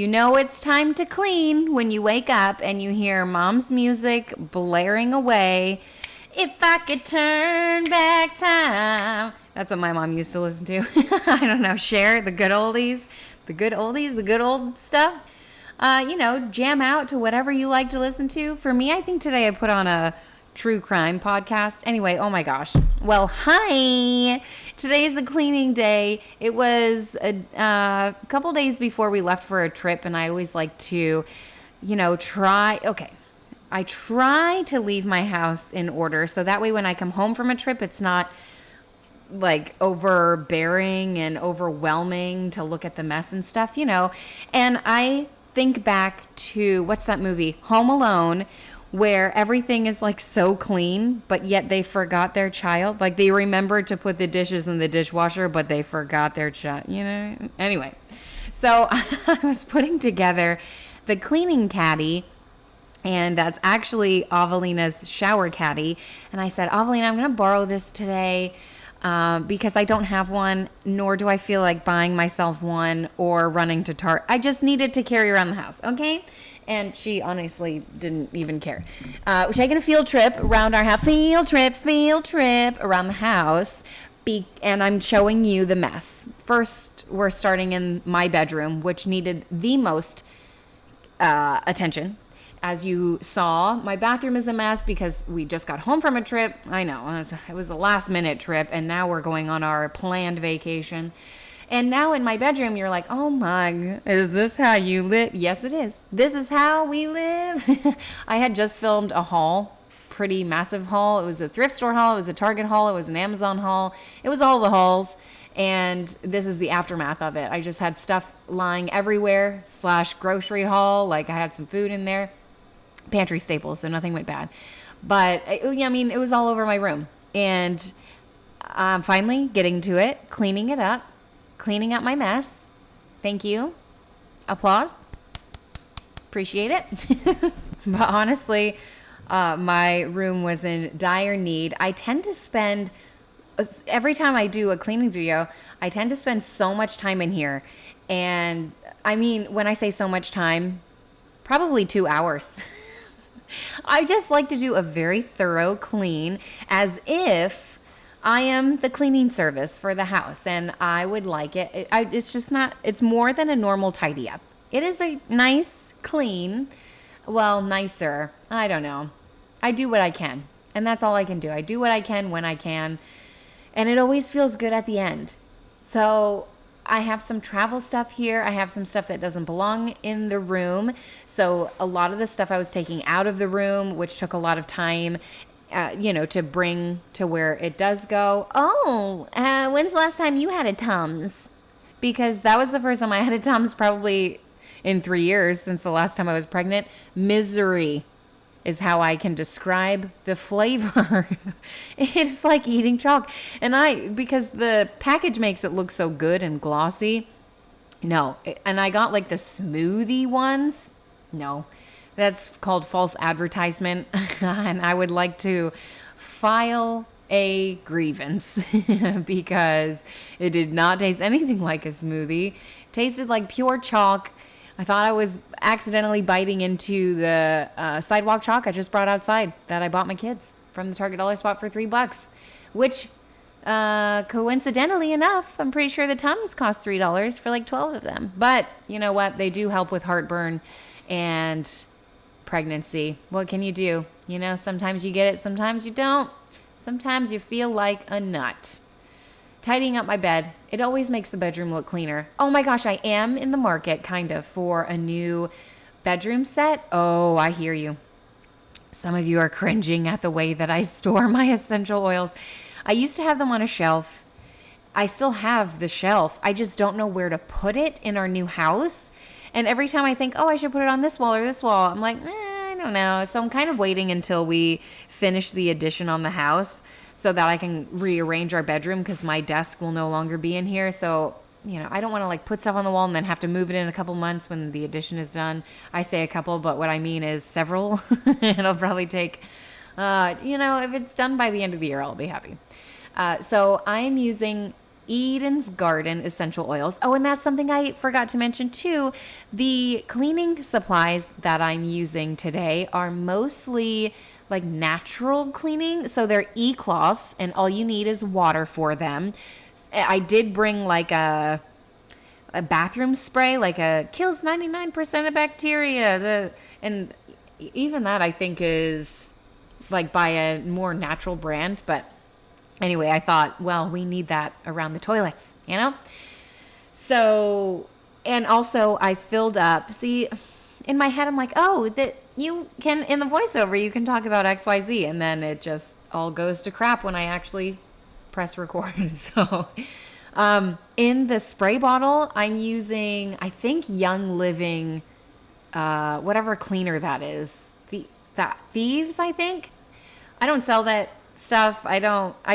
You know it's time to clean when you wake up and you hear mom's music blaring away. If I could turn back time. That's what my mom used to listen to. I don't know, Cher, the good oldies, the good old stuff. Jam out to whatever you like to listen to. For me, I think today I put on a true crime podcast. Anyway, oh my gosh. Well, hi. Today's a cleaning day. It was a couple days before we left for a trip, and I always like to, I try to leave my house in order, so that way when I come home from a trip, it's not like overbearing and overwhelming to look at the mess and stuff, And I think back to, what's that movie? Home Alone, where everything is like so clean, but yet they forgot their child. Like they remembered to put the dishes in the dishwasher, but they forgot their child, Anyway, so I was putting together the cleaning caddy, and that's actually Avelina's shower caddy. And I said, Avelina, I'm going to borrow this today because I don't have one, nor do I feel like buying myself one or running to Target. I just needed to carry around the house, okay? And she honestly didn't even care. We're taking a field trip around our house. Field trip around the house. And I'm showing you the mess. First, we're starting in my bedroom, which needed the most attention. As you saw, my bathroom is a mess because we just got home from a trip. I know, it was a last-minute trip, and now we're going on our planned vacation. And now in my bedroom, you're like, oh my, is this how you live? Yes, it is. This is how we live. I had just filmed a haul, pretty massive haul. It was a thrift store haul. It was a Target haul. It was an Amazon haul. It was all the hauls. And this is the aftermath of it. I just had stuff lying everywhere / grocery haul. Like I had some food in there. Pantry staples, so nothing went bad. But, it was all over my room. And I'm finally getting to it, cleaning it up. Cleaning up my mess. Thank you. Applause. Appreciate it. But honestly, my room was in dire need. I tend to spend, every time I do a cleaning video, I tend to spend so much time in here. And when I say so much time, probably 2 hours. I just like to do a very thorough clean as if I am the cleaning service for the house, and I would like it. It's just not, it's more than a normal tidy up. It is a nice clean, well, nicer. I don't know. I do what I can, and that's all I can do. I do what I can when I can, and it always feels good at the end. So I have some travel stuff here. I have some stuff that doesn't belong in the room. So a lot of the stuff I was taking out of the room, which took a lot of time, to bring to where it does go. Oh, when's the last time you had a Tums? Because that was the first time I had a Tums probably in 3 years since the last time I was pregnant. Misery is how I can describe the flavor. It's like eating chalk. And because the package makes it look so good and glossy. No. And I got like the smoothie ones. No. That's called false advertisement, and I would like to file a grievance because it did not taste anything like a smoothie. It tasted like pure chalk. I thought I was accidentally biting into the sidewalk chalk I just brought outside that I bought my kids from the Target dollar spot for $3, which coincidentally enough, I'm pretty sure the Tums cost $3 for like 12 of them. But you know what? They do help with heartburn and pregnancy. What can you do? Sometimes you get it, sometimes you don't. Sometimes you feel like a nut. Tidying up my bed, it always makes the bedroom look cleaner. Oh my gosh, I am in the market kind of for a new bedroom set. Oh, I hear you. Some of you are cringing at the way that I store my essential oils. I used to have them on a shelf. I still have the shelf. I just don't know where to put it in our new house. And every time I think, oh, I should put it on this wall or this wall, I'm like, I don't know. So I'm kind of waiting until we finish the addition on the house so that I can rearrange our bedroom because my desk will no longer be in here. So, I don't want to like put stuff on the wall and then have to move it in a couple months when the addition is done. I say a couple, but what I mean is several. It'll probably take, if it's done by the end of the year, I'll be happy. So I'm using Eden's Garden essential oils. Oh, and that's something I forgot to mention too. The cleaning supplies that I'm using today are mostly like natural cleaning. So they're e-cloths and all you need is water for them. I did bring like a bathroom spray, like a kills 99% of bacteria. And even that I think is like by a more natural brand, but anyway, I thought, well, we need that around the toilets, you know? So, and also I filled up, see, in my head, I'm like, oh, that you can, in the voiceover, you can talk about XYZ. And then it just all goes to crap when I actually press record. So, in the spray bottle, I'm using, I think, Young Living, whatever cleaner that is. That Thieves, I think. I don't sell that stuff. I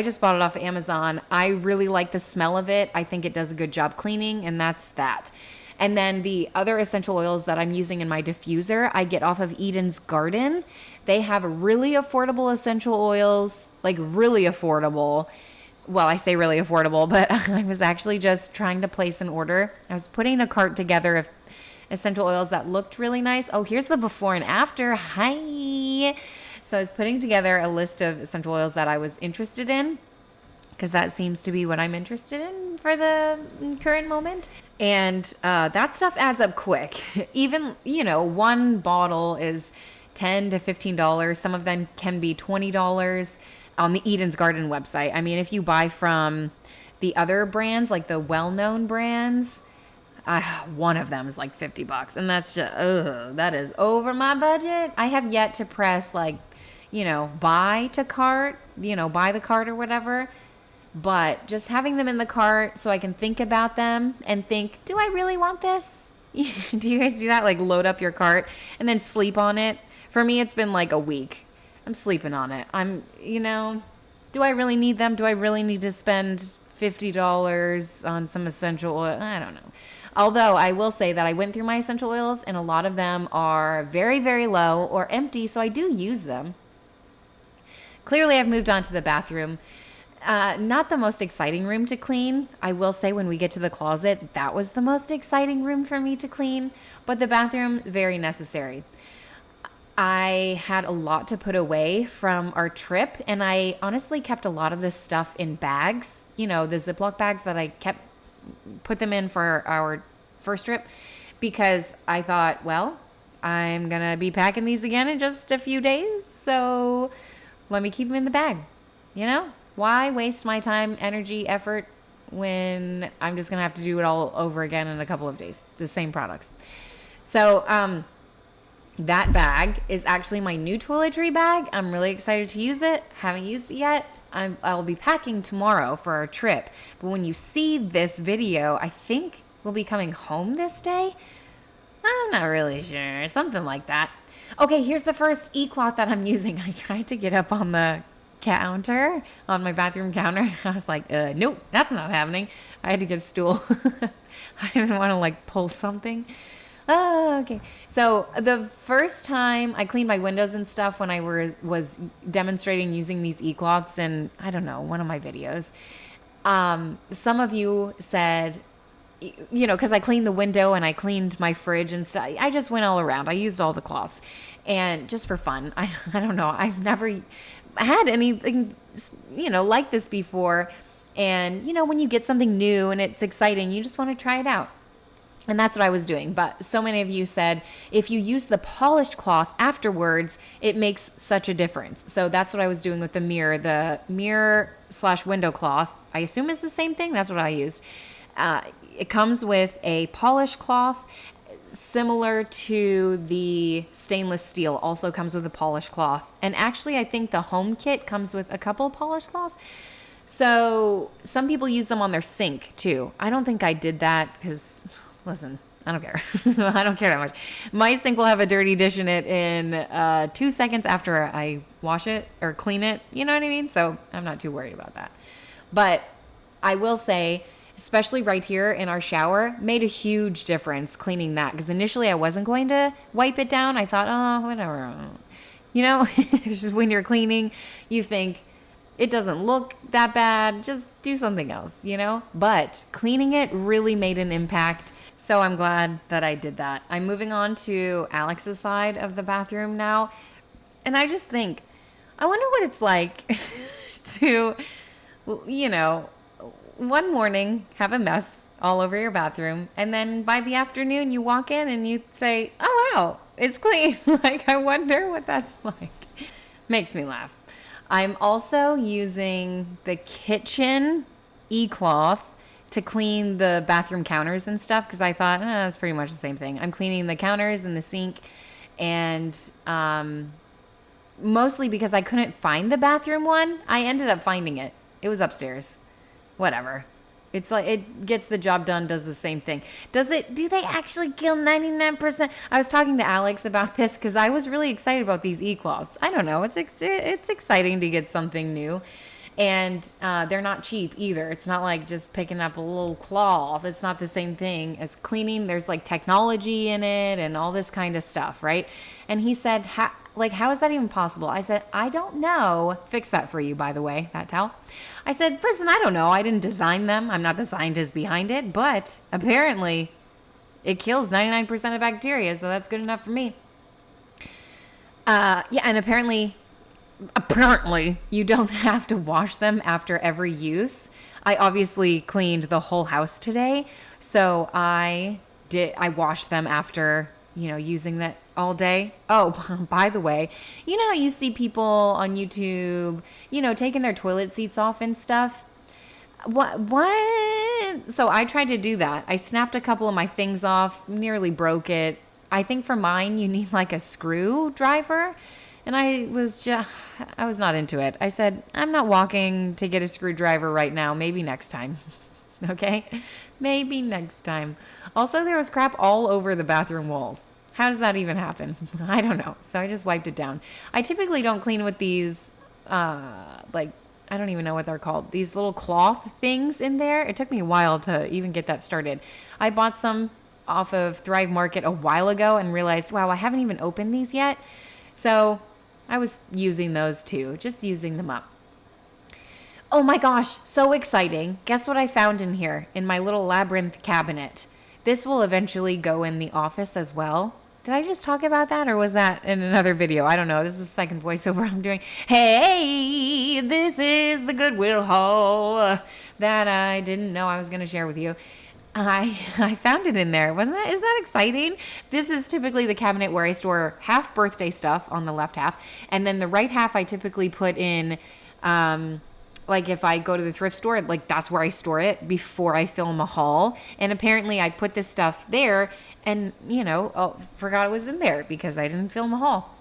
just bought it off of Amazon. I really like the smell of it. I think it does a good job cleaning, and that's that. And then the other essential oils that I'm using in my diffuser, I get off of Eden's Garden. They have really affordable essential oils, like really affordable. Well, I say really affordable, but I was actually just trying to place an order. I was putting a cart together of essential oils that looked really nice. Oh, here's the before and after. Hi. So I was putting together a list of essential oils that I was interested in, because that seems to be what I'm interested in for the current moment. And that stuff adds up quick. Even, one bottle is $10 to $15. Some of them can be $20 on the Eden's Garden website. I mean, if you buy from the other brands, like the well-known brands, one of them is like $50. And that's just, that is over my budget. I have yet to press buy the cart or whatever. But just having them in the cart so I can think about them and think, do I really want this? Do you guys do that? Like load up your cart and then sleep on it? For me, it's been like a week. I'm sleeping on it. Do I really need them? Do I really need to spend $50 on some essential oil? I don't know. Although I will say that I went through my essential oils and a lot of them are very, very low or empty. So I do use them. Clearly, I've moved on to the bathroom. Not the most exciting room to clean. I will say when we get to the closet, that was the most exciting room for me to clean. But the bathroom, very necessary. I had a lot to put away from our trip, and I honestly kept a lot of this stuff in bags. The Ziploc bags that I put them in for our first trip, because I thought, well, I'm going to be packing these again in just a few days. So let me keep them in the bag, Why waste my time, energy, effort when I'm just going to have to do it all over again in a couple of days, the same products. So that bag is actually my new toiletry bag. I'm really excited to use it. Haven't used it yet. I'll be packing tomorrow for our trip. But when you see this video, I think we'll be coming home this day. I'm not really sure. Something like that. Okay, here's the first e-cloth that I'm using. I tried to get up on the counter, on my bathroom counter. I was like, nope, that's not happening. I had to get a stool. I didn't want to pull something. Oh, okay. So the first time I cleaned my windows and stuff when I was demonstrating using these e-cloths in, I don't know, one of my videos, some of you said, because I cleaned the window and I cleaned my fridge and stuff. I just went all around. I used all the cloths. And just for fun, I don't know. I've never had anything, like this before. And, when you get something new and it's exciting, you just want to try it out. And that's what I was doing. But so many of you said, if you use the polished cloth afterwards, it makes such a difference. So that's what I was doing with the mirror/window cloth. I assume it's the same thing. That's what I used. It comes with a polished cloth similar to the stainless steel. Also comes with a polished cloth. And actually, I think the home kit comes with a couple of polished cloths. So some people use them on their sink too. I don't think I did that because... Listen, I don't care. I don't care that much. My sink will have a dirty dish in it in 2 seconds after I wash it or clean it. You know what I mean? So I'm not too worried about that. But I will say, especially right here in our shower, made a huge difference cleaning that. Because initially I wasn't going to wipe it down. I thought, oh, whatever. It's just when you're cleaning, you think, It doesn't look that bad. Just do something else, you know? But cleaning it really made an impact. So I'm glad that I did that. I'm moving on to Alex's side of the bathroom now. And I just think, I wonder what it's like to, you know, one morning have a mess all over your bathroom. And then by the afternoon, you walk in and you say, oh, wow, it's clean. Like, I wonder what that's like. Makes me laugh. I'm also using the kitchen e-cloth to clean the bathroom counters and stuff because I thought, it's pretty much the same thing. I'm cleaning the counters and the sink, and mostly because I couldn't find the bathroom one, I ended up finding it. It was upstairs. Whatever. It's like it gets the job done, does the same thing. Do they actually kill 99%? I was talking to Alex about this because I was really excited about these e-cloths. I don't know. It's exciting to get something new. And they're not cheap either. It's not like just picking up a little cloth. It's not the same thing as cleaning. There's like technology in it and all this kind of stuff, right? And he said, how is that even possible? I said, I don't know. Fix that for you, by the way, that towel. I said, listen, I don't know. I didn't design them. I'm not the scientist behind it. But apparently it kills 99% of bacteria. So that's good enough for me. And apparently you don't have to wash them after every use. I obviously cleaned the whole house today, so I washed them after, using that all day. Oh, by the way, you know how you see people on YouTube, taking their toilet seats off and stuff? What? So I tried to do that. I snapped a couple of my things off, nearly broke it. I think for mine, you need like a screwdriver. And I was not into it. I said, I'm not walking to get a screwdriver right now. Maybe next time. Okay? Maybe next time. Also, there was crap all over the bathroom walls. How does that even happen? I don't know. So I just wiped it down. I typically don't clean with these, I don't even know what they're called. These little cloth things in there. It took me a while to even get that started. I bought some off of Thrive Market a while ago and realized, wow, I haven't even opened these yet. So I was using those too, just using them up. Oh my gosh, so exciting. Guess what I found in here in my little labyrinth cabinet? This will eventually go in the office as well. Did I just talk about that or was that in another video? I don't know. This is the second voiceover I'm doing. Hey, this is the Goodwill haul that I didn't know I was going to share with you. I found it in there. Isn't that exciting? This is typically the cabinet where I store half birthday stuff on the left half. And then the right half I typically put in, if I go to the thrift store, that's where I store it before I film a haul. And apparently I put this stuff there and, forgot it was in there because I didn't film a haul.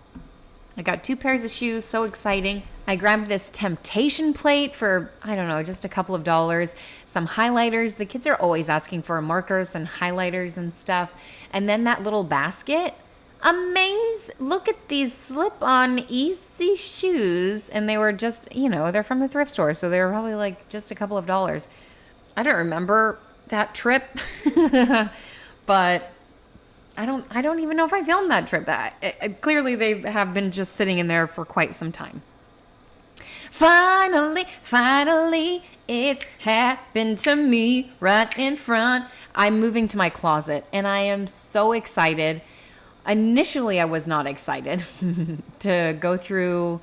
I got 2 pairs of shoes. So exciting. I grabbed this temptation plate for, I don't know, just a couple of dollars. Some highlighters. The kids are always asking for markers and highlighters and stuff. And then that little basket. Amazing. Look at these slip-on easy shoes. And they were just, they're from the thrift store. So they were probably just a couple of dollars. I don't remember that trip. But I don't even know if I filmed that trip. Clearly they have been just sitting in there for quite some time. Finally, it's happened to me right in front. I'm moving to my closet and I am so excited. Initially, I was not excited to go through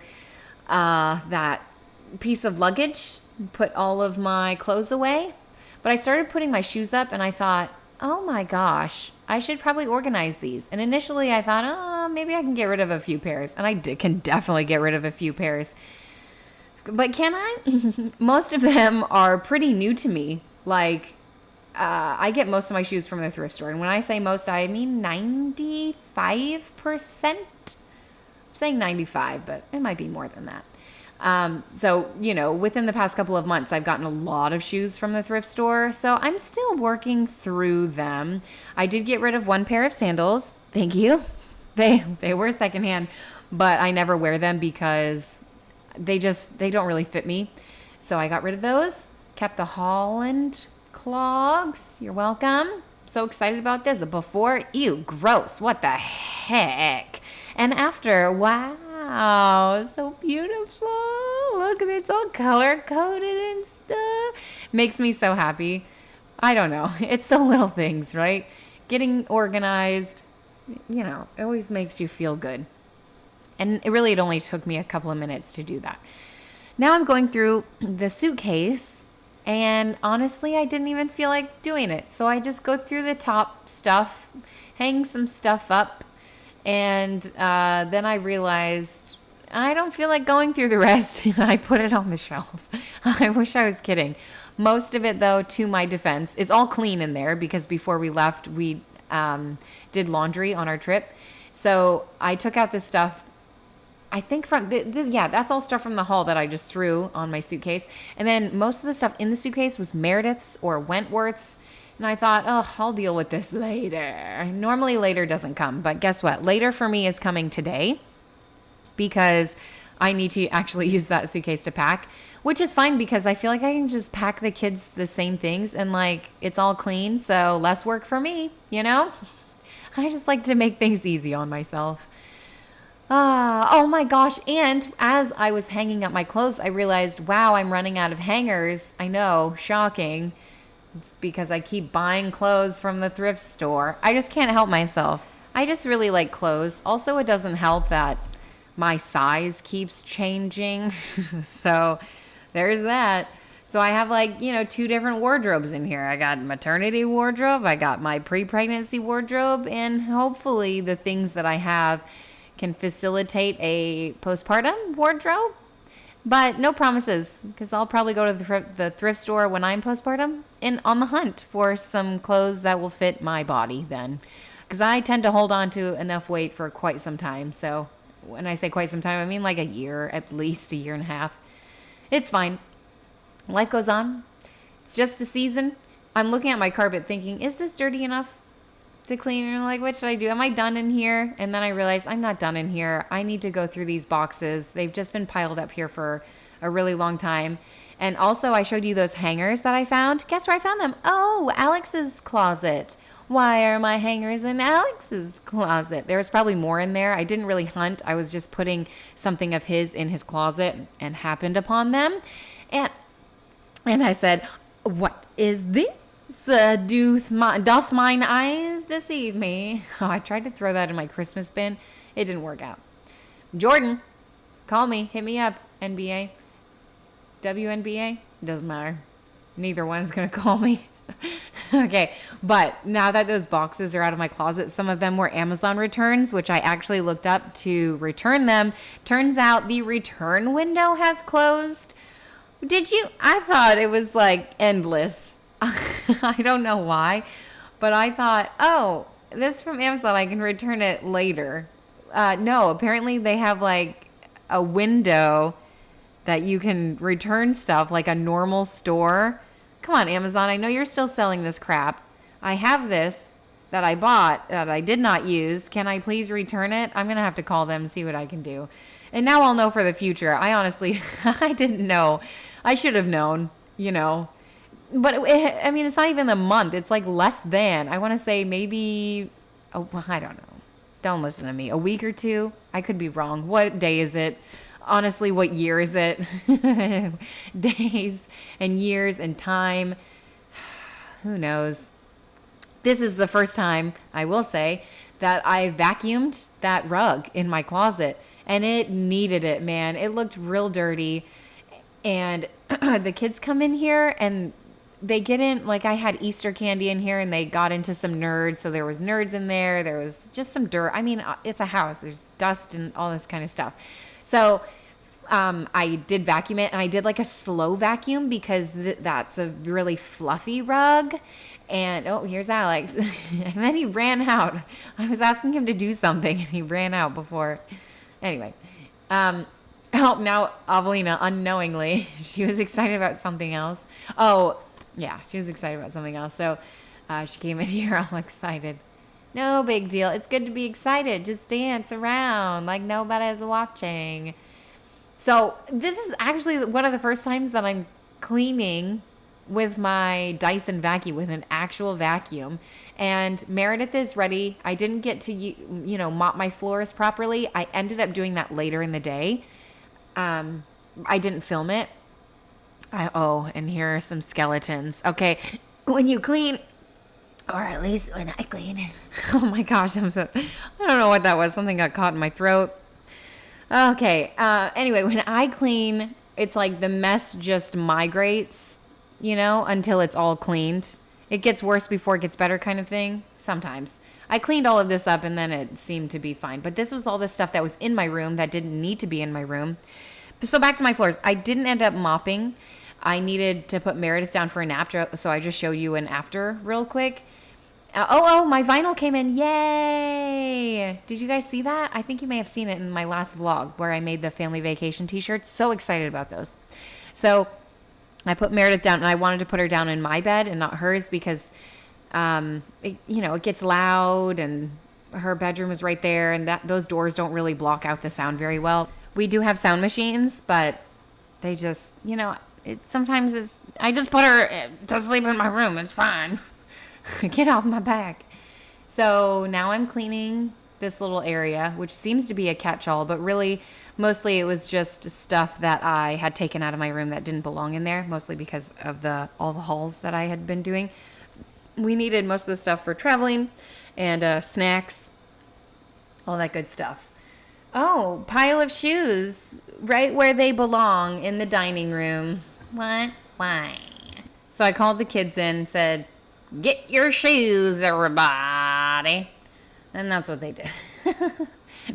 that piece of luggage, put all of my clothes away. But I started putting my shoes up and I thought, oh my gosh, I should probably organize these. And initially I thought, maybe I can get rid of a few pairs. And I can definitely get rid of a few pairs. But can I? Most of them are pretty new to me. I get most of my shoes from the thrift store. And when I say most, I mean 95%. I'm saying 95, but it might be more than that. So, within the past couple of months, I've gotten a lot of shoes from the thrift store. So I'm still working through them. I did get rid of 1 pair of sandals. Thank you. They were secondhand, but I never wear them because they don't really fit me. So I got rid of those, kept the Holland clogs. You're welcome. So excited about this. Before, ew, gross. What the heck? And after, wow, so beautiful. look, it's all color coded and stuff. Makes me so happy. I don't know. It's the little things, right? Getting organized, it always makes you feel good. And it only took me a couple of minutes to do that. Now I'm going through the suitcase, and honestly, I didn't even feel like doing it. So I just go through the top stuff, hang some stuff up, and then I realized I don't feel like going through the rest, and I put it on the shelf. I wish I was kidding. Most of it, though, to my defense, is all clean in there because before we left, we did laundry on our trip. So I took out this stuff. I think that's all stuff from the haul that I just threw on my suitcase. And then most of the stuff in the suitcase was Meredith's or Wentworth's. And I thought, I'll deal with this later. Normally later doesn't come, but guess what? Later for me is coming today because I need to actually use that suitcase to pack, which is fine because I feel like I can just pack the kids the same things and it's all clean. So less work for me, I just like to make things easy on myself. Oh my gosh. And as I was hanging up my clothes, I realized, wow, I'm running out of hangers. I know, shocking. It's because I keep buying clothes from the thrift store. I just can't help myself. I just really like clothes. Also, it doesn't help that my size keeps changing. So there's that. So I have 2 different wardrobes in here. I got maternity wardrobe. I got my pre-pregnancy wardrobe. And hopefully the things that I have can facilitate a postpartum wardrobe, but no promises because I'll probably go to the thrift store when I'm postpartum and on the hunt for some clothes that will fit my body then, because I tend to hold on to enough weight for quite some time. So when I say quite some time, I mean like a year, at least a year and a half. It's fine. Life goes on. It's just a season. I'm looking at my carpet thinking, is this dirty enough to clean? And what should I do? Am I done in here? And then I realized I'm not done in here. I need to go through these boxes. They've just been piled up here for a really long time. And also I showed you those hangers that I found. Guess where I found them? Oh, Alex's closet. Why are my hangers in Alex's closet? There was probably more in there. I didn't really hunt. I was just putting something of his in his closet and happened upon them. And I said, what is this? Doth mine eyes deceive me? Oh, I tried to throw that in my Christmas bin. It didn't work out. Jordan, call me. Hit me up. NBA. WNBA. Doesn't matter. Neither one is going to call me. Okay. But now that those boxes are out of my closet, some of them were Amazon returns, which I actually looked up to return them. Turns out the return window has closed. Did you? I thought it was endless. I don't know why, but I thought, this is from Amazon. I can return it later. No, apparently they have a window that you can return stuff like a normal store. Come on, Amazon. I know you're still selling this crap. I have this that I bought that I did not use. Can I please return it? I'm going to have to call them and see what I can do. And now I'll know for the future. I honestly, I didn't know. I should have known, But it's not even a month. It's less than. I want to say maybe, I don't know. Don't listen to me. A week or 2. I could be wrong. What day is it? Honestly, what year is it? Days and years and time. Who knows? This is the first time, I will say, that I vacuumed that rug in my closet. And it needed it, man. It looked real dirty. And the kids come in here and they get in, I had Easter candy in here and they got into some nerds. So there was nerds in there. There was just some dirt. It's a house. There's dust and all this kind of stuff. So I did vacuum it and I did a slow vacuum because that's a really fluffy rug. And, here's Alex. And then he ran out. I was asking him to do something and he ran out before. Anyway, now Avelina, unknowingly, she was excited about something else. Oh, yeah, she was excited about something else. So she came in here all excited. No big deal. It's good to be excited. Just dance around like nobody's watching. So this is actually one of the first times that I'm cleaning with my Dyson vacuum, with an actual vacuum. And Meredith is ready. I didn't get to, mop my floors properly. I ended up doing that later in the day. I didn't film it. And here are some skeletons. Okay, when you clean, or at least when I clean. Oh my gosh, I don't know what that was. Something got caught in my throat. Okay, anyway, when I clean, it's like the mess just migrates, until it's all cleaned. It gets worse before it gets better kind of thing. Sometimes. I cleaned all of this up and then it seemed to be fine. But this was all the stuff that was in my room that didn't need to be in my room. So back to my floors. I didn't end up mopping. I needed to put Meredith down for a nap, so I just showed you an after real quick. My vinyl came in. Yay! Did you guys see that? I think you may have seen it in my last vlog where I made the family vacation t-shirts. So excited about those. So I put Meredith down, and I wanted to put her down in my bed and not hers because, it gets loud, and her bedroom is right there, and those doors don't really block out the sound very well. We do have sound machines, but they just, I just put her to sleep in my room. It's fine. Get off my back. So now I'm cleaning this little area, which seems to be a catch-all, but really mostly it was just stuff that I had taken out of my room that didn't belong in there, mostly because of all the hauls that I had been doing. We needed most of the stuff for traveling and snacks, all that good stuff. Oh, pile of shoes right where they belong in the dining room. What? Why? So I called the kids in and said, "Get your shoes, everybody." And that's what they did.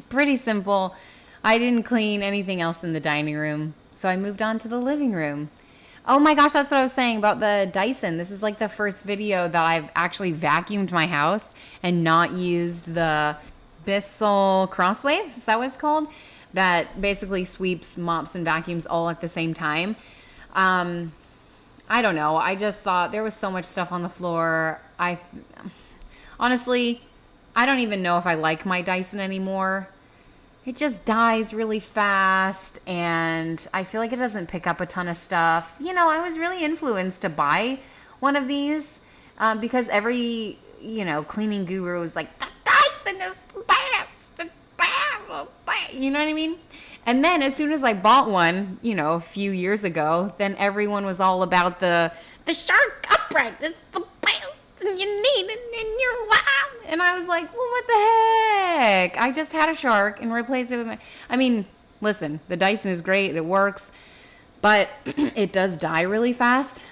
Pretty simple. I didn't clean anything else in the dining room, so I moved on to the living room. Oh my gosh, that's what I was saying about the Dyson. This is like the first video that I've actually vacuumed my house and not used the Bissell Crosswave. Is that what it's called? That basically sweeps, mops, and vacuums all at the same time. I don't know. I just thought there was so much stuff on the floor. Honestly, I don't even know if I like my Dyson anymore. It just dies really fast, and I feel like it doesn't pick up a ton of stuff. I was really influenced to buy one of these because every, cleaning guru was like, the Dyson is the best. You know what I mean? And then as soon as I bought one, a few years ago, then everyone was all about the Shark upright is the best, and you need it in your life. And I was like, well, what the heck? I just had a Shark and replaced it with listen, the Dyson is great. It works, but it does die really fast,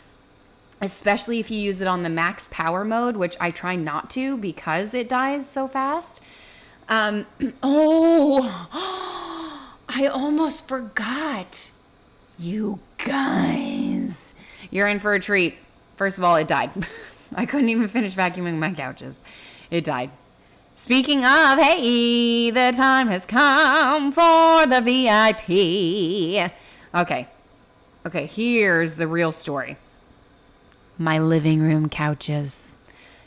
especially if you use it on the max power mode, which I try not to because it dies so fast. I almost forgot. You guys, you're in for a treat. First of all, it died. I couldn't even finish vacuuming my couches. It died. Speaking of, hey, the time has come for the VIP. Okay, here's the real story. My living room couches.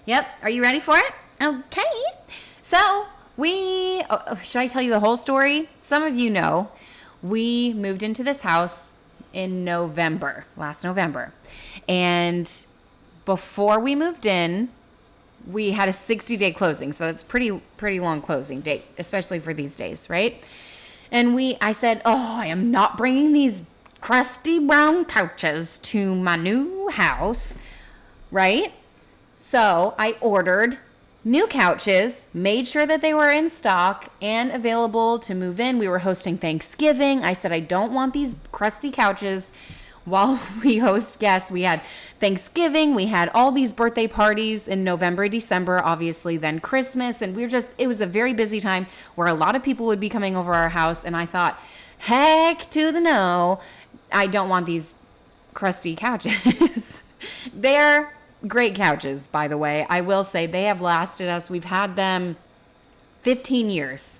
Yep, are you ready for it? Okay. So, should I tell you the whole story? Some of you know, we moved into this house in last November. And before we moved in, we had a 60-day closing. So that's pretty long closing date, especially for these days, right? And I said, I am not bringing these crusty brown couches to my new house, right? So I ordered new couches, made sure that they were in stock and available to move in. We were hosting Thanksgiving. I said, I don't want these crusty couches while we host guests. We had Thanksgiving. We had all these birthday parties in November, December, obviously, then Christmas. And it was a very busy time where a lot of people would be coming over our house. And I thought, heck to the no, I don't want these crusty couches. They're great couches, by the way. I will say they have lasted us. We've had them 15 years.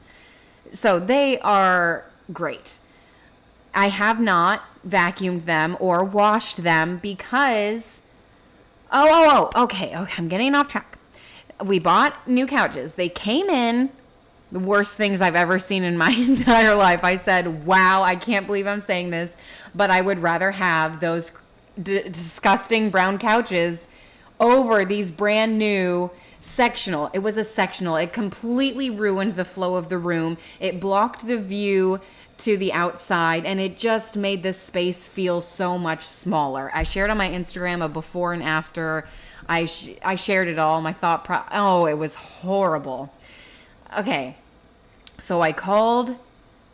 So they are great. I have not vacuumed them or washed them because, okay, I'm getting off track. We bought new couches. They came in the worst things I've ever seen in my entire life. I said, wow, I can't believe I'm saying this, but I would rather have those disgusting brown couches over these brand new sectional. It was a sectional. It completely ruined the flow of the room. It blocked the view to the outside, and it just made this space feel so much smaller. I shared on my Instagram a before and after. I shared it all. My oh, it was horrible. Okay, so I called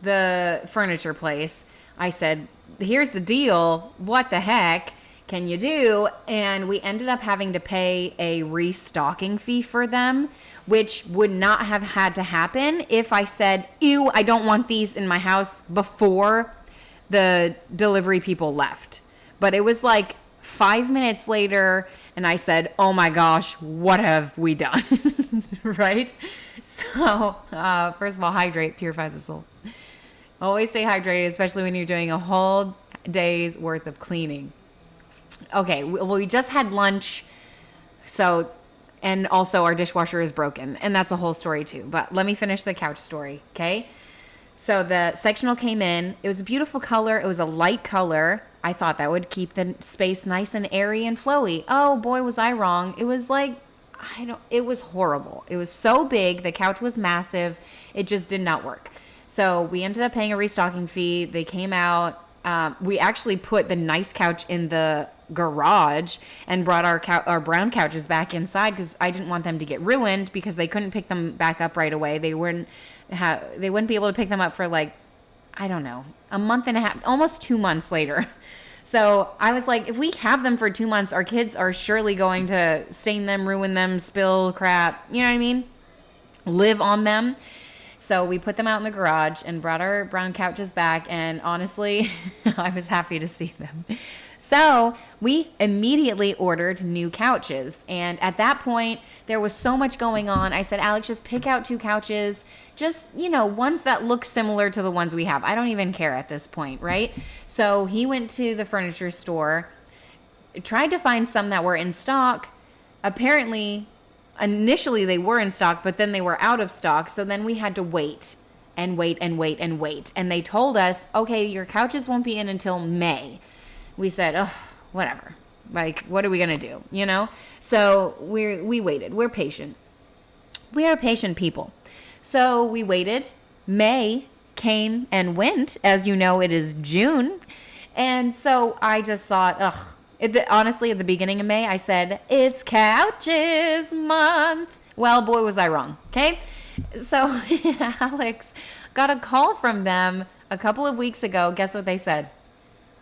the furniture place. I said, here's the deal. What the heck can you do? And we ended up having to pay a restocking fee for them, which would not have had to happen if I said, ew, I don't want these in my house before the delivery people left. But it was like 5 minutes later, and I said, oh my gosh, what have we done? Right? So, first of all, hydrate, purifies the soul. Always stay hydrated, especially when you're doing a whole day's worth of cleaning. Okay, we just had lunch, so, and also our dishwasher is broken, and that's a whole story too. But let me finish the couch story, okay? So the sectional came in. It was a beautiful color. It was a light color. I thought that would keep the space nice and airy and flowy. Oh boy, was I wrong. It was like, it was horrible. It was so big. The couch was massive. It just did not work. So we ended up paying a restocking fee. They came out. We actually put the nice couch in the garage and brought our brown couches back inside because I didn't want them to get ruined because they couldn't pick them back up right away. They wouldn't be able to pick them up for like, I don't know, a month and a half, almost 2 months later. So I was like, if we have them for 2 months, our kids are surely going to stain them, ruin them, spill crap, you know what I mean? Live on them. So we put them out in the garage and brought our brown couches back. And honestly, I was happy to see them. So we immediately ordered new couches. And at that point, there was so much going on. I said, Alex, just pick out 2 couches. Just, ones that look similar to the ones we have. I don't even care at this point, right? So he went to the furniture store, tried to find some that were in stock. Apparently, initially they were in stock, but then they were out of stock. So then we had to wait and wait and wait and wait. And they told us, okay, your couches won't be in until May. We said, oh, whatever. Like, what are we going to do? So we waited. We're patient. We are patient people. So we waited. May came and went. As you know, it is June. And so I just thought, honestly, at the beginning of May, I said, it's couches month. Well, boy, was I wrong. Okay. So Alex got a call from them a couple of weeks ago. Guess what they said?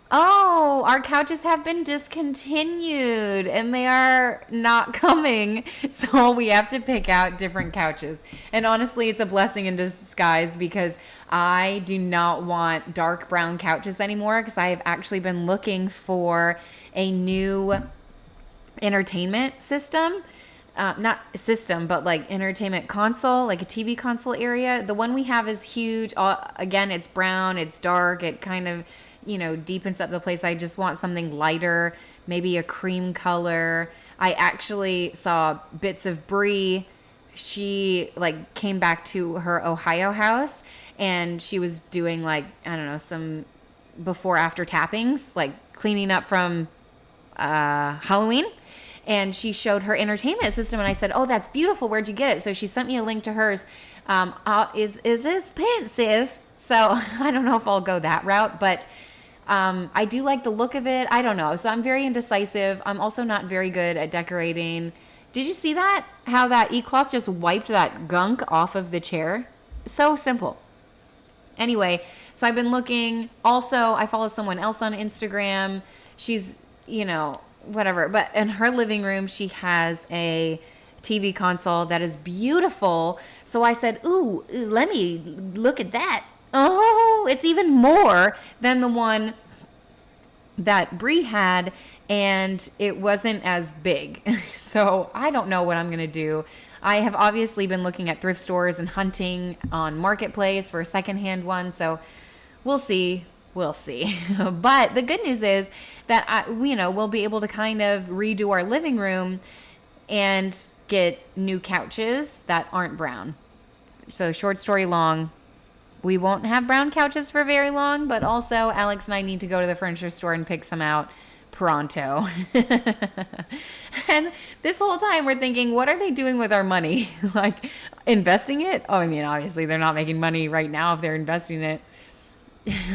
Oh, our couches have been discontinued and they are not coming. So we have to pick out different couches. And honestly, it's a blessing in disguise because I do not want dark brown couches anymore because I have actually been looking for a new entertainment system. Not system, but like entertainment console, like a TV console area. The one we have is huge. Again, it's brown, it's dark, it kind of deepens up the place. I just want something lighter, maybe a cream color. I actually saw bits of Brie. She came back to her Ohio house and she was doing some before after tappings, cleaning up from Halloween. And she showed her entertainment system and I said, oh, that's beautiful. Where'd you get it? So she sent me a link to hers. Is expensive. So I don't know if I'll go that route, but I do like the look of it. I don't know. So I'm very indecisive. I'm also not very good at decorating. Did you see that? How that e-cloth just wiped that gunk off of the chair? So simple. Anyway, so I've been looking. Also, I follow someone else on Instagram. She's, whatever. But in her living room, she has a TV console that is beautiful. So I said, ooh, let me look at that. Oh, it's even more than the one that Brie had, and it wasn't as big. So I don't know what I'm going to do. I have obviously been looking at thrift stores and hunting on Marketplace for a secondhand one. So we'll see. We'll see. But the good news is that we'll be able to kind of redo our living room and get new couches that aren't brown. So short story long, we won't have brown couches for very long, but also Alex and I need to go to the furniture store and pick some out pronto. And this whole time we're thinking, what are they doing with our money? Investing it? Oh, I mean, obviously they're not making money right now if they're investing it.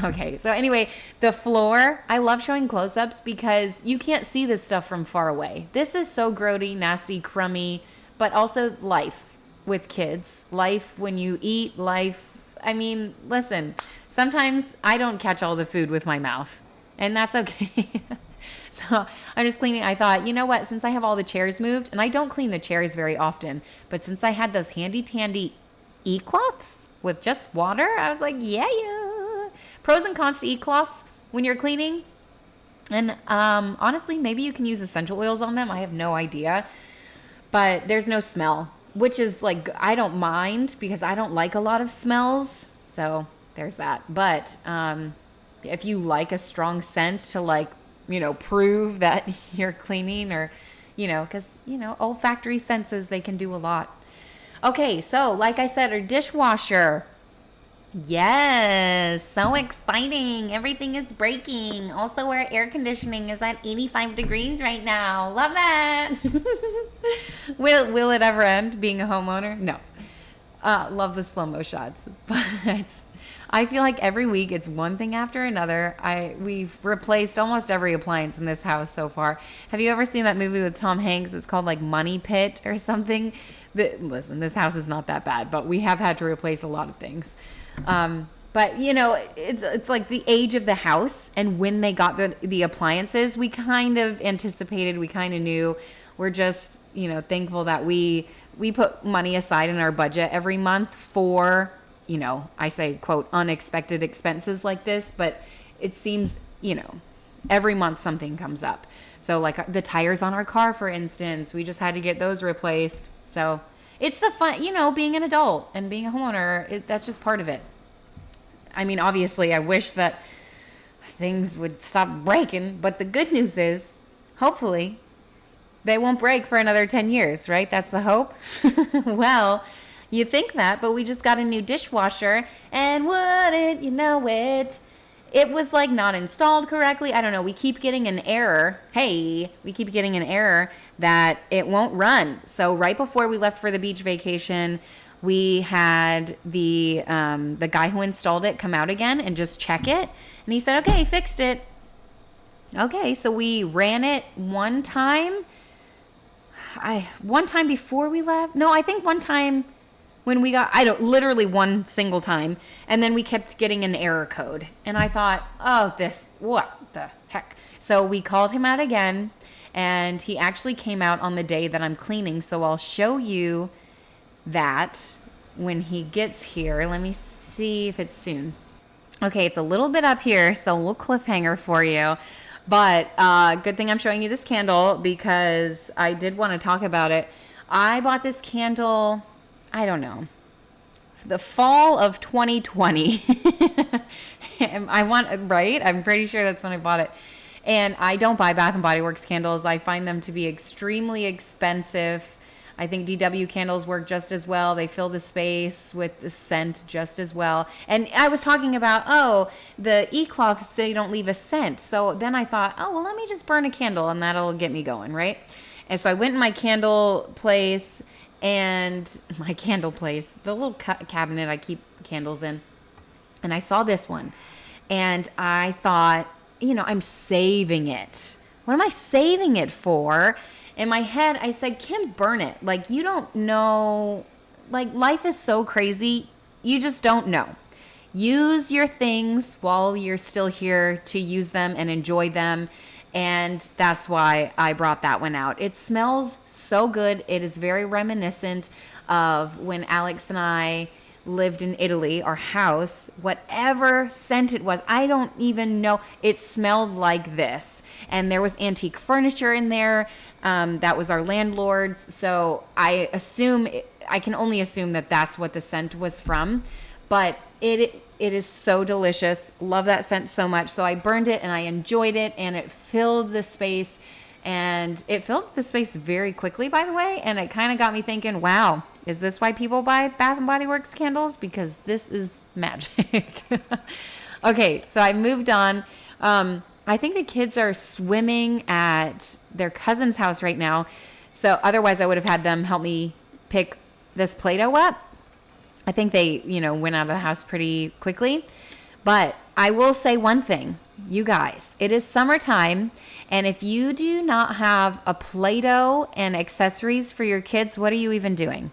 Okay, so anyway, the floor, I love showing close-ups because you can't see this stuff from far away. This is so grody, nasty, crummy, but also life with kids. Life when you eat, life. I mean, listen, sometimes I don't catch all the food with my mouth, and that's okay. So I'm just cleaning. I thought, you know what, since I have all the chairs moved, and I don't clean the chairs very often, but since I had those handy-dandy e-cloths with just water, I was like, yeah. Pros and cons to e-cloths when you're cleaning. And honestly, maybe you can use essential oils on them. I have no idea. But there's no smell, which is like, I don't mind because I don't like a lot of smells. So there's that. But if you like a strong scent to like, prove that you're cleaning or, because, olfactory senses, they can do a lot. Okay, so like I said, our dishwasher. Yes, so exciting. Everything is breaking. Also, our air conditioning is at 85 degrees right now. Love that. Will it ever end being a homeowner? No. Love the slow-mo shots. But I feel like every week it's one thing after another. We've replaced almost every appliance in this house so far. Have you ever seen that movie with Tom Hanks? It's called like Money Pit or something. Listen, this house is not that bad, but we have had to replace a lot of things. But it's like the age of the house, and when they got the appliances, we kind of anticipated, we kind of knew. We're just, thankful that we put money aside in our budget every month for, I say, quote, unexpected expenses like this, but it seems, every month something comes up. So like the tires on our car, for instance, we just had to get those replaced. So it's the fun, being an adult and being a homeowner, that's just part of it. I mean, obviously, I wish that things would stop breaking, but the good news is, hopefully, they won't break for another 10 years, right? That's the hope. Well, you think that, but we just got a new dishwasher, and wouldn't you know it, it was like not installed correctly. I don't know. We keep getting an error. We keep getting an error that it won't run. So right before we left for the beach vacation, we had the guy who installed it come out again and just check it. And he said, okay, fixed it. Okay, so we ran it one time. One time before we left. No, I think one time when we got, literally one single time. And then we kept getting an error code. And I thought, what the heck? So we called him out again. And he actually came out on the day that I'm cleaning. So I'll show you that when he gets here. Let me see if it's soon. Okay, it's a little bit up here, so a little cliffhanger for you. But good thing I'm showing you this candle because I did want to talk about it. I bought this candle, I don't know, the fall of 2020. Right? I'm pretty sure that's when I bought it. And I don't buy Bath & Body Works candles. I find them to be extremely expensive. I think DW candles work just as well. They fill the space with the scent just as well. And I was talking about, the e-cloths, so you don't leave a scent. So then I thought, let me just burn a candle and that'll get me going, right? And so I went in my candle place, the little cabinet I keep candles in, and I saw this one. And I thought, I'm saving it. What am I saving it for? In my head, I said, Kim, burn it. Like, you don't know. Like, life is so crazy. You just don't know. Use your things while you're still here to use them and enjoy them. And that's why I brought that one out. It smells so good. It is very reminiscent of when Alex and I lived in Italy, our house, whatever scent it was, I don't even know. It smelled like this. And there was antique furniture in there. That was our landlord's. So I can only assume that that's what the scent was from. But it is so delicious. Love that scent so much. So I burned it and I enjoyed it, and it filled the space. And it filled the space very quickly, by the way. And it kind of got me thinking, wow, is this why people buy Bath & Body Works candles? Because this is magic. Okay, so I moved on. I think the kids are swimming at their cousin's house right now. So otherwise I would have had them help me pick this Play-Doh up. I think they, went out of the house pretty quickly. But I will say one thing, you guys, it is summertime, and if you do not have a Play-Doh and accessories for your kids, what are you even doing?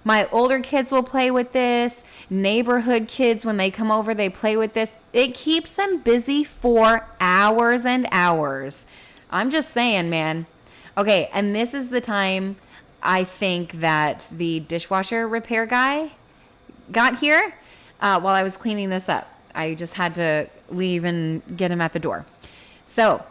My older kids will play with this. Neighborhood kids, when they come over, they play with this. It keeps them busy for hours and hours. I'm just saying, man. Okay, and this is the time I think that the dishwasher repair guy got here while I was cleaning this up. I just had to leave and get him at the door. So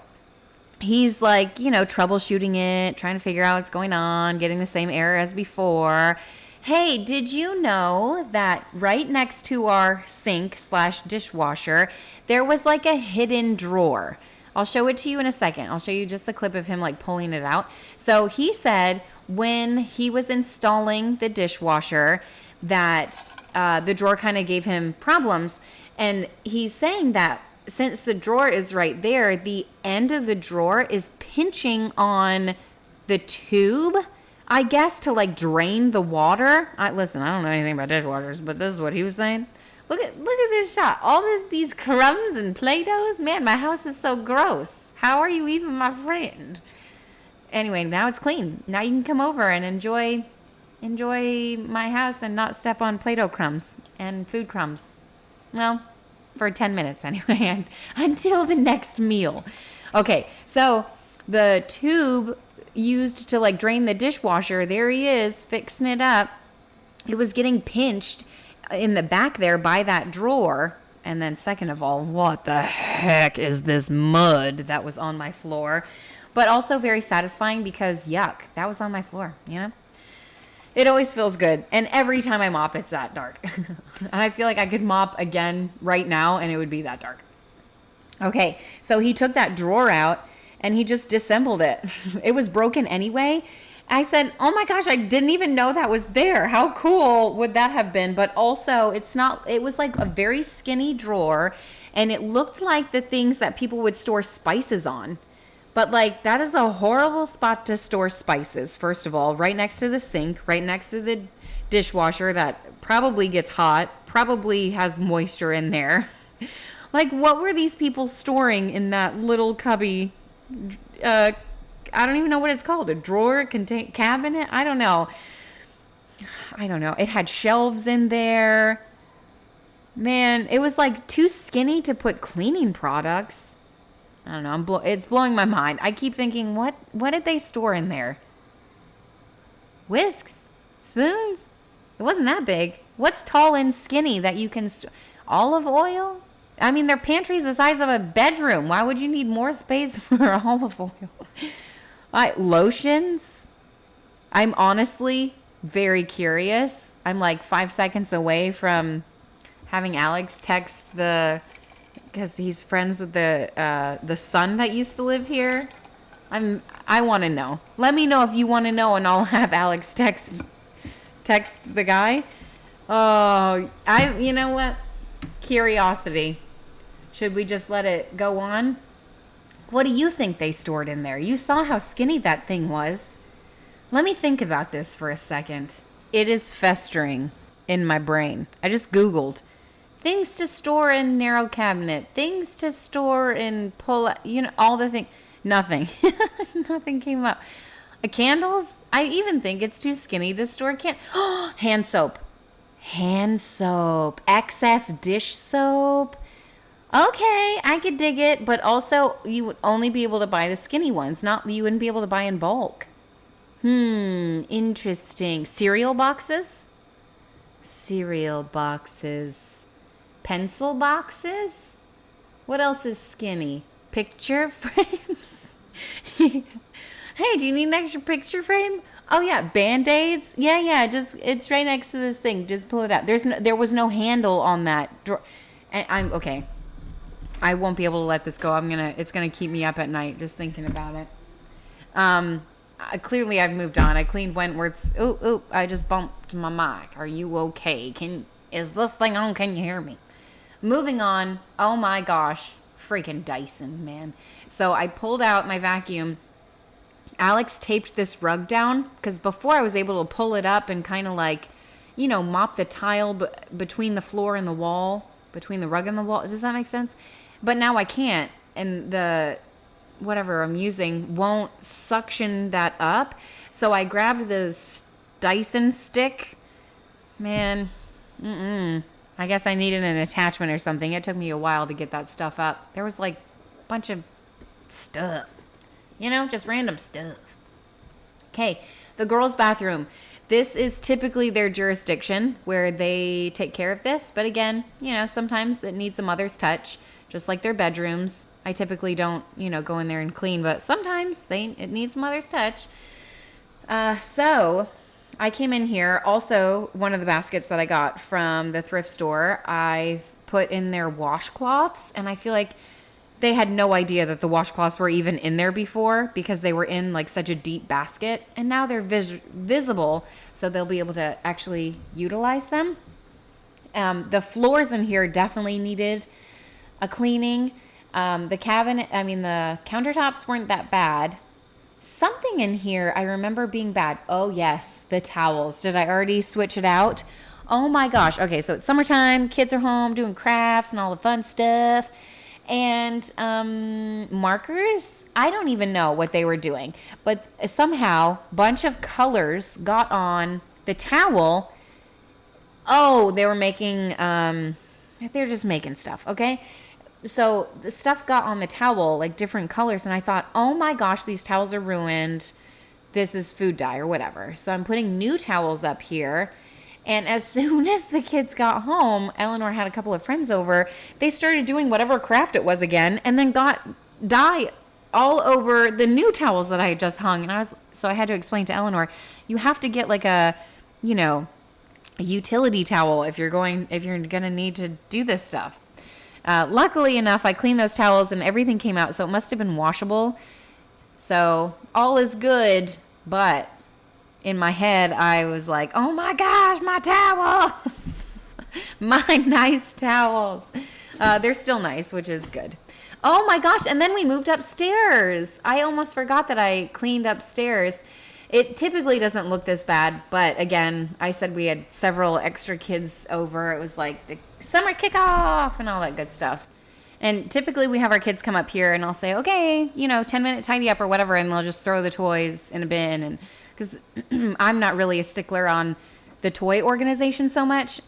he's like, troubleshooting it, trying to figure out what's going on, getting the same error as before. Hey, did you know that right next to our sink/dishwasher, there was like a hidden drawer? I'll show it to you in a second. I'll show you just a clip of him like pulling it out. So he said when he was installing the dishwasher that the drawer kind of gave him problems. And he's saying that since the drawer is right there, the end of the drawer is pinching on the tube, I guess, to like drain the water. Listen, I don't know anything about dishwashers, but this is what he was saying. Look at this shot. All these crumbs and Play-Dohs. Man, my house is so gross. How are you even my friend? Anyway, now it's clean. Now you can come over and enjoy my house and not step on Play-Doh crumbs and food crumbs. Well, for 10 minutes anyway, until the next meal. Okay, so the tube used to like drain the dishwasher, there he is fixing it up. It was getting pinched in the back there by that drawer. And then second of all, what the heck is this mud that was on my floor? But also very satisfying because yuck, that was on my floor, It always feels good. And every time I mop, it's that dark. And I feel like I could mop again right now and it would be that dark. Okay, so he took that drawer out and he just disassembled it. It was broken anyway. I said, oh my gosh, I didn't even know that was there. How cool would that have been? But also, it was like a very skinny drawer and it looked like the things that people would store spices on. But like, that is a horrible spot to store spices, first of all, right next to the sink, right next to the dishwasher that probably gets hot, probably has moisture in there. Like, what were these people storing in that little cubby? I don't even know what it's called. A drawer, cabinet? I don't know. It had shelves in there. Man, it was like too skinny to put cleaning products. I don't know. It's blowing my mind. I keep thinking, what did they store in there? Whisks? Spoons? It wasn't that big. What's tall and skinny that you can olive oil? I mean, their pantry's the size of a bedroom. Why would you need more space for olive oil? Lotions? I'm honestly very curious. I'm like 5 seconds away from having Alex text because he's friends with the son that used to live here. I want to know. Let me know if you want to know, and I'll have Alex text the guy. Oh, you know what? Curiosity. Should we just let it go on? What do you think they stored in there? You saw how skinny that thing was. Let me think about this for a second. It is festering in my brain. I just Googled things to store in narrow cabinet, things to store in all the things. Nothing. Nothing came up. Candles? I even think it's too skinny to store hand soap. Hand soap. Excess dish soap. Okay, I could dig it, but also you would only be able to buy the skinny ones. You wouldn't be able to buy in bulk. Interesting. Cereal boxes? Cereal boxes. Pencil boxes? What else is skinny? Picture frames? Hey, do you need an extra picture frame? Oh yeah, Band-Aids? Yeah, it's right next to this thing. Just pull it out. There was no handle on that drawer. And I'm okay. I won't be able to let this go. It's gonna keep me up at night just thinking about it. Clearly I've moved on. I cleaned Wentworth's. Ooh, I just bumped my mic. Are you okay? Is this thing on? Can you hear me? Moving on. Oh my gosh. Freaking Dyson, man. So I pulled out my vacuum. Alex taped this rug down because before I was able to pull it up and kind of like, mop the tile between the floor and the wall. between the rug and the wall. Does that make sense? But now I can't. And the whatever I'm using won't suction that up. So I grabbed this Dyson stick. Man, I guess I needed an attachment or something. It took me a while to get that stuff up. There was like a bunch of stuff, just random stuff. Okay, the girls' bathroom. This is typically their jurisdiction where they take care of this. But again, sometimes it needs a mother's touch, just like their bedrooms. I typically don't, go in there and clean, but sometimes it needs a mother's touch. So I came in here. Also, one of the baskets that I got from the thrift store, I've put in their washcloths, and I feel like they had no idea that the washcloths were even in there before because they were in like such a deep basket, and now they're visible, so they'll be able to actually utilize them. The floors in here definitely needed a cleaning. The countertops weren't that bad. Something in here I remember being bad. Oh yes, the towels. Did I already switch it out? Oh my gosh. Okay, so it's summertime, kids are home doing crafts and all the fun stuff. And markers, I don't even know what they were doing, but somehow a bunch of colors got on the towel. Oh, they were making, they're just making stuff, okay? So the stuff got on the towel, like different colors, and I thought, oh my gosh, these towels are ruined. This is food dye or whatever. So I'm putting new towels up here. And as soon as the kids got home, Eleanor had a couple of friends over. They started doing whatever craft it was again, and then got dye all over the new towels that I had just hung. And so I had to explain to Eleanor, you have to get like a utility towel if you're gonna need to do this stuff. Luckily enough, I cleaned those towels and everything came out, so it must have been washable. So all is good, but in my head, I was like, oh my gosh, my towels. My nice towels. They're still nice, which is good. Oh my gosh, and then we moved upstairs. I almost forgot that I cleaned upstairs. It typically doesn't look this bad, but again, I said we had several extra kids over. It was like the summer kickoff and all that good stuff. And typically we have our kids come up here and I'll say, okay, 10-minute tidy up or whatever, and they'll just throw the toys in a bin. And because I'm not really a stickler on the toy organization so much.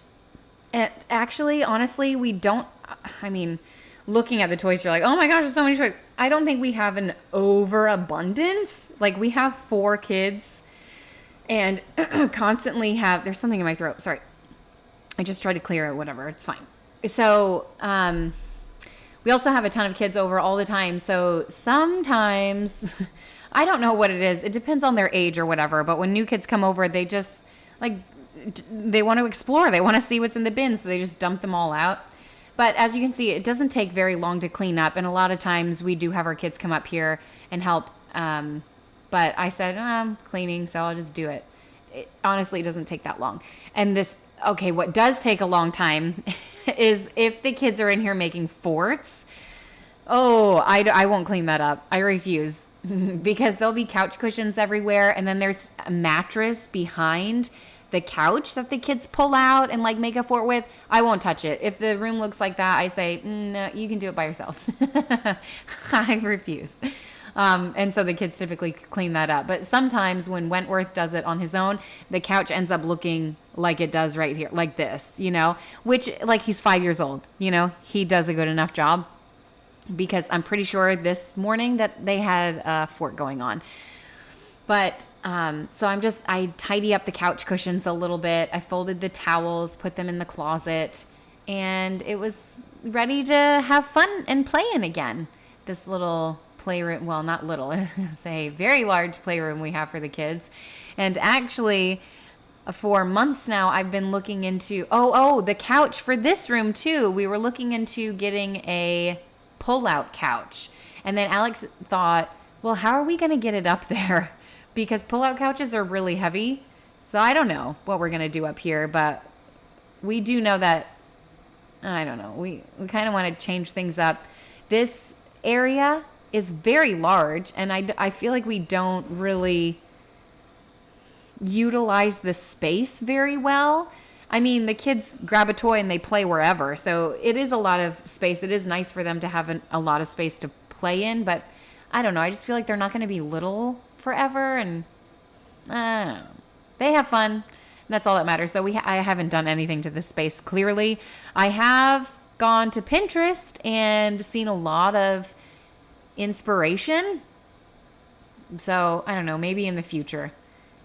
And actually, honestly, we don't, looking at the toys, you're like, oh my gosh, there's so many toys. I don't think we have an overabundance. Like, we have 4 kids and constantly there's something in my throat. Sorry. I just tried to clear it, whatever. It's fine. So, we also have a ton of kids over all the time. So sometimes, I don't know what it is. It depends on their age or whatever. But when new kids come over, they just, they want to explore. They want to see what's in the bin. So they just dump them all out. But as you can see, it doesn't take very long to clean up. And a lot of times we do have our kids come up here and help. But I said, I'm cleaning, so I'll just do it. It honestly doesn't take that long. And what does take a long time is if the kids are in here making forts. Oh, I won't clean that up. I refuse. Because there'll be couch cushions everywhere. And then there's a mattress behind the couch that the kids pull out and make a fort with. I won't touch it. If the room looks like that, I say, no, you can do it by yourself. I refuse. And so the kids typically clean that up. But sometimes when Wentworth does it on his own, the couch ends up looking like it does right here, like this, which he's 5 years old, he does a good enough job, because I'm pretty sure this morning that they had a fort going on. But, so I tidy up the couch cushions a little bit. I folded the towels, put them in the closet, and it was ready to have fun and play in again. This little playroom, well, not little, it's a very large playroom we have for the kids. And actually, for months now, I've been looking into, the couch for this room too. We were looking into getting a pull-out couch. And then Alex thought, well, how are we going to get it up there? Because pull-out couches are really heavy. So I don't know what we're going to do up here, but we do know that, I don't know, we kind of want to change things up. This area is very large, and I feel like we don't really utilize the space very well. I mean, the kids grab a toy and they play wherever. So it is a lot of space. It is nice for them to have a lot of space to play in. But I don't know. I just feel like they're not going to be little forever. And I don't know. They have fun. That's all that matters. So I haven't done anything to this space. Clearly, I have gone to Pinterest and seen a lot of inspiration. So I don't know, maybe in the future.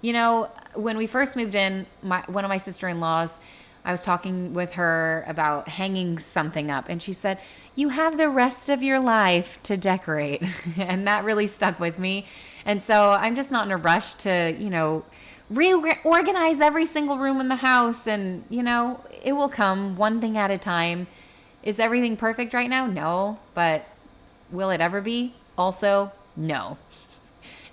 You know, when we first moved in, one of my sister-in-laws, I was talking with her about hanging something up. And she said, you have the rest of your life to decorate. And that really stuck with me. And so I'm just not in a rush to, reorganize every single room in the house. And, it will come one thing at a time. Is everything perfect right now? No. But will it ever be? Also, no.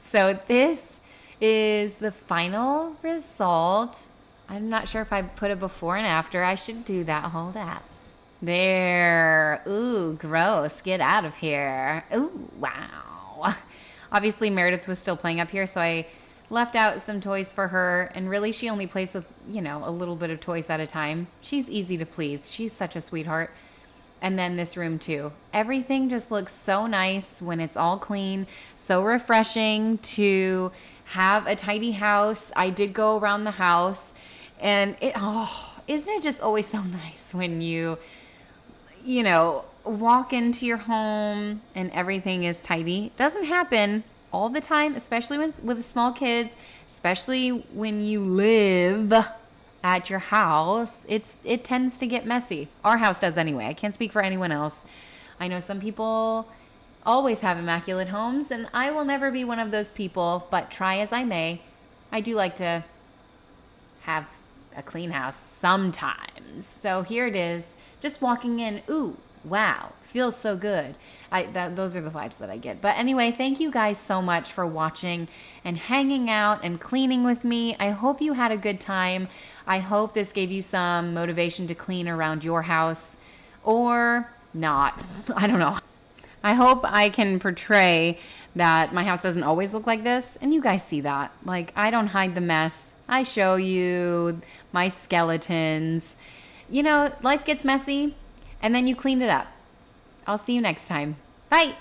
So this is the final result. I'm not sure if I put a before and after. I should do that. Hold up. There. Ooh, gross. Get out of here. Ooh, wow. Obviously, Meredith was still playing up here, so I left out some toys for her. And really, she only plays with, a little bit of toys at a time. She's easy to please. She's such a sweetheart. And then this room too. Everything just looks so nice when it's all clean. So refreshing to have a tidy house. I did go around the house and isn't it just always so nice when you walk into your home and everything is tidy. Doesn't happen all the time, especially with small kids, especially when you live at your house. It tends to get messy. Our house does anyway. I can't speak for anyone else. I know some people always have immaculate homes, and I will never be one of those people, but try as I may, I do like to have a clean house sometimes. So here it is, just walking in. Ooh, wow, feels so good. Those are the vibes that I get. But anyway, thank you guys so much for watching and hanging out and cleaning with me. I hope you had a good time. I hope this gave you some motivation to clean around your house, or not. I don't know. I hope I can portray that my house doesn't always look like this, and you guys see that. Like, I don't hide the mess. I show you my skeletons. Life gets messy, and then you clean it up. I'll see you next time. Bye.